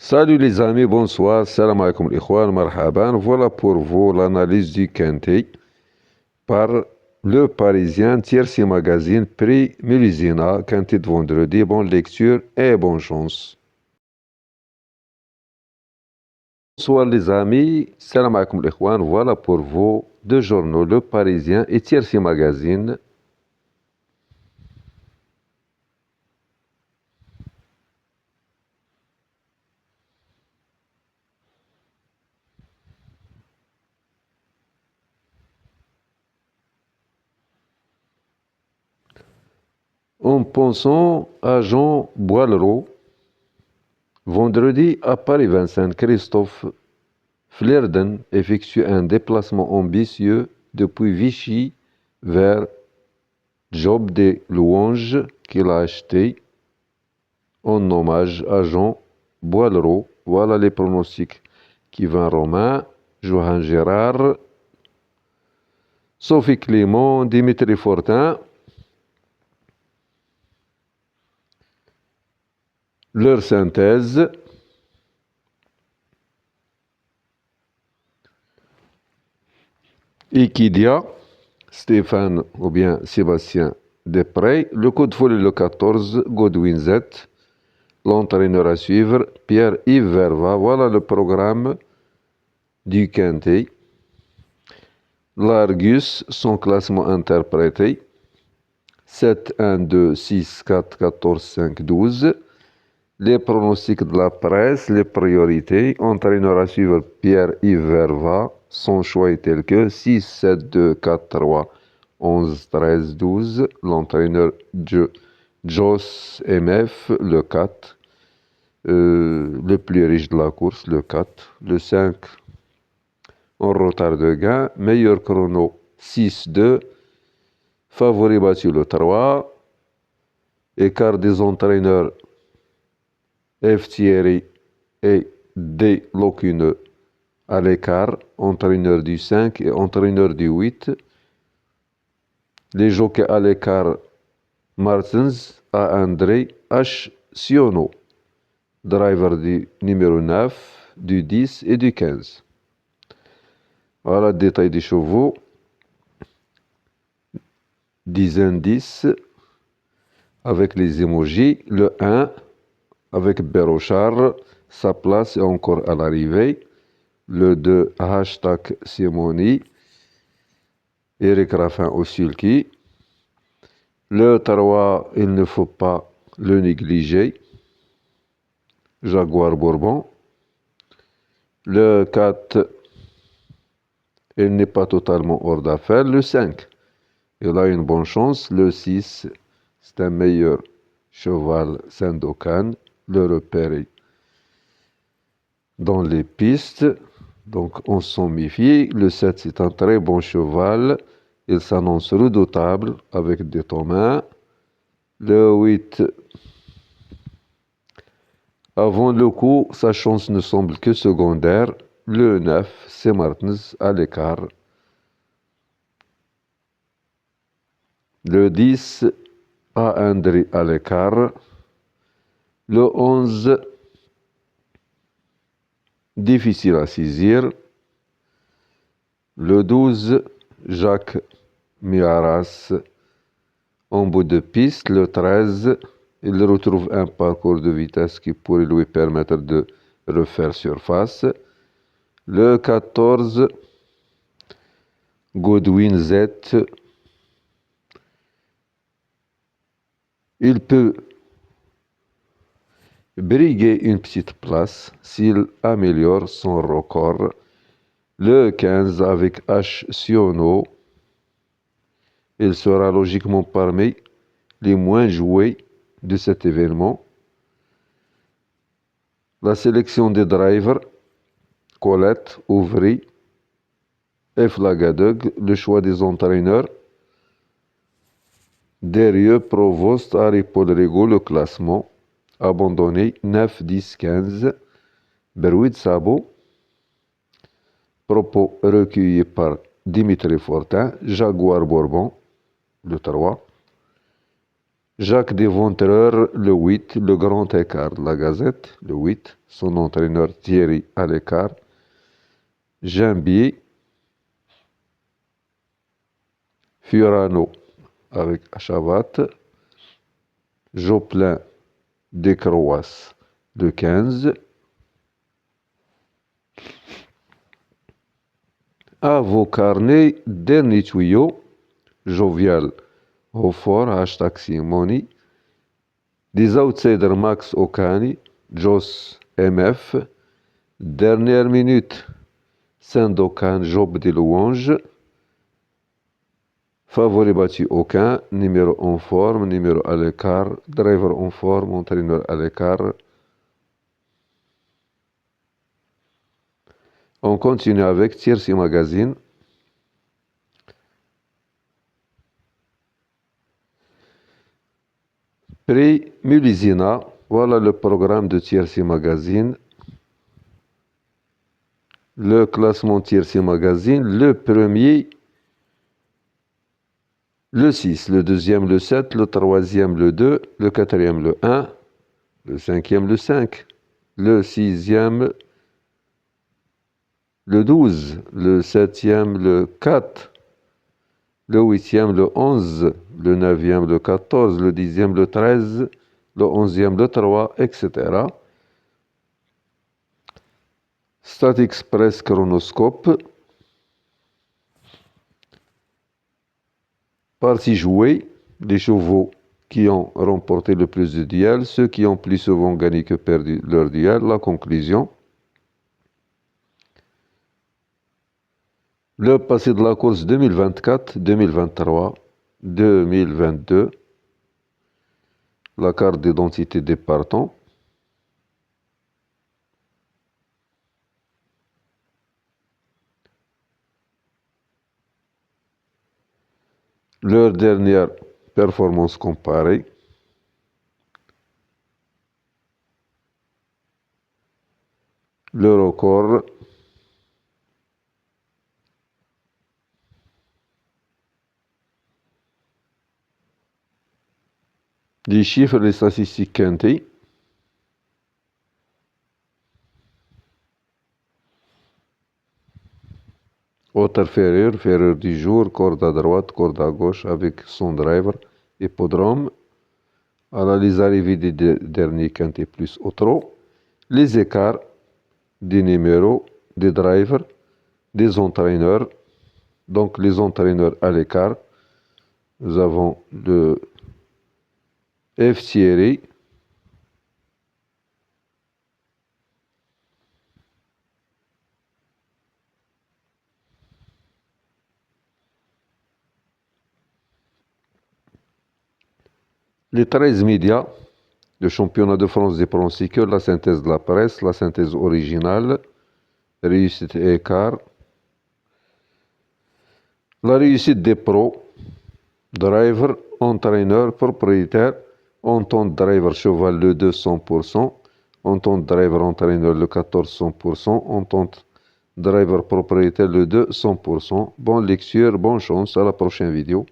Salut les amis, bonsoir, salam alaikum l'ikhwan, marhaban. Voilà pour vous l'analyse du Quintet par Le Parisien, Tiercy Magazine, prix Mélusina, Quintet de vendredi. Bonne lecture et bonne chance. Bonsoir les amis, salam alaikum l'ikhwan. Voilà pour vous deux journaux, Le Parisien et Tiercy Magazine. En pensant à Jean Boileau, vendredi à Paris 25, Christophe Flerden effectue un déplacement ambitieux depuis Vichy vers Job des Louanges qu'il a acheté en hommage à Jean Boileau. Voilà les pronostics. Kevin Romain, Johan Gérard, Sophie Clément, Dimitri Fortin. Leur synthèse. Equidia, Stéphane ou bien Sébastien Després. Le coup de folie le 14, Godwin Z. L'entraîneur à suivre, Pierre-Yves Verva. Voilà le programme du Quintet. L'Argus, son classement interprété. 7, 1, 2, 6, 4, 14, 5, 12. Les pronostics de la presse, les priorités. Entraîneur à suivre, Pierre-Yves Verva. Son choix est tel que 6, 7, 2, 4, 3, 11, 13, 12. L'entraîneur Joss MF, le 4. Le plus riche de la course, le 4. Le 5, en retard de gain. Meilleur chrono, 6, 2. Favori battu, le 3. Écart des entraîneurs, F. Thierry et D. Locuneux à l'écart. Entraîneur du 5 et entraîneur du 8. Les jockeys à l'écart, Martens, A. André, H. Siono. Driver du numéro 9, du 10 et du 15. Voilà le détail des chevaux. 10 indices avec les emojis. Le 1 avec Bérochard, sa place est encore à l'arrivée. Le 2, hashtag Simoni, Eric Raffin au sulky. Le 3, il ne faut pas le négliger, Jaguar Bourbon. Le 4, il n'est pas totalement hors d'affaire. Le 5, il a une bonne chance. Le 6, c'est un meilleur cheval Sandokan. Le repérer dans les pistes. Donc on s'en méfie. Le 7, c'est un très bon cheval. Il s'annonce redoutable avec des Thomas. Le 8, avant le coup, sa chance ne semble que secondaire. Le 9, c'est Martens à l'écart. Le 10, A. André à l'écart. Le 11, difficile à saisir. Le 12, Jacques Miaras en bout de piste. Le 13, il retrouve un parcours de vitesse qui pourrait lui permettre de refaire surface. Le 14, Godwin Z. Il peut briguer une petite place s'il améliore son record. Le 15 avec H. Siono, il sera logiquement parmi les moins joués de cet événement. La sélection des drivers, Colette, Ouvry, F. Lagadog, le choix des entraîneurs, Derieux, Provost, Harry Paul Rigaud, le classement, abandonné 9, 10, 15, Berwid Sabo, propos recueillis par Dimitri Fortin, Jaguar Bourbon, le 3, Jacques Desventreurs, le 8, le grand écart de la Gazette, le 8, son entraîneur Thierry à l'écart. Jambier, Furano avec Chavat, Joplin, Descroas, le 15. À vos carnets, dernier tuyau, Jovial, Hautfort, hashtag Simoni. Des outsiders Max Okani, Joss MF. Dernière minute, Saint-Docan, Job des Louanges. Favori battu aucun, numéro en forme, numéro à l'écart, driver en forme, entraîneur à l'écart. On continue avec Tiercy Magazine. Prix Mulisina, voilà le programme de Tiercy Magazine. Le classement Tiercy Magazine, le premier, le 6, le deuxième, le 7, le troisième, le 2, le quatrième, le 1, le cinquième, le 5, le sixième, le 12, le septième, le 4, le huitième, le 11, le neuvième, le 14, le dixième, le 13, le onzième, le 3, etc. Stat Express Chronoscope. Partie jouée, les chevaux qui ont remporté le plus de duels, ceux qui ont plus souvent gagné que perdu leur duel. La conclusion. Le passé de la course 2024, 2023, 2022. La carte d'identité des partants. Leur dernière performance comparée. Le record. Les chiffres et les statistiques quintées. Hauteur ferrure, ferrure du jour, corde à droite, corde à gauche avec son driver, hippodrome. Analyse arrivée des derniers quintés plus au trot. Les écarts des numéros, des drivers, des entraîneurs. Donc les entraîneurs à l'écart. Nous avons le F Thierry. Les 13 médias, le championnat de France des pronostiqueurs, la synthèse de la presse, la synthèse originale, réussite et écart, la réussite des pros, driver, entraîneur, propriétaire, entente driver cheval le 2 100%, entente driver entraîneur le 14 100%, entente driver propriétaire le 2 100%. Bonne lecture, bonne chance, à la prochaine vidéo.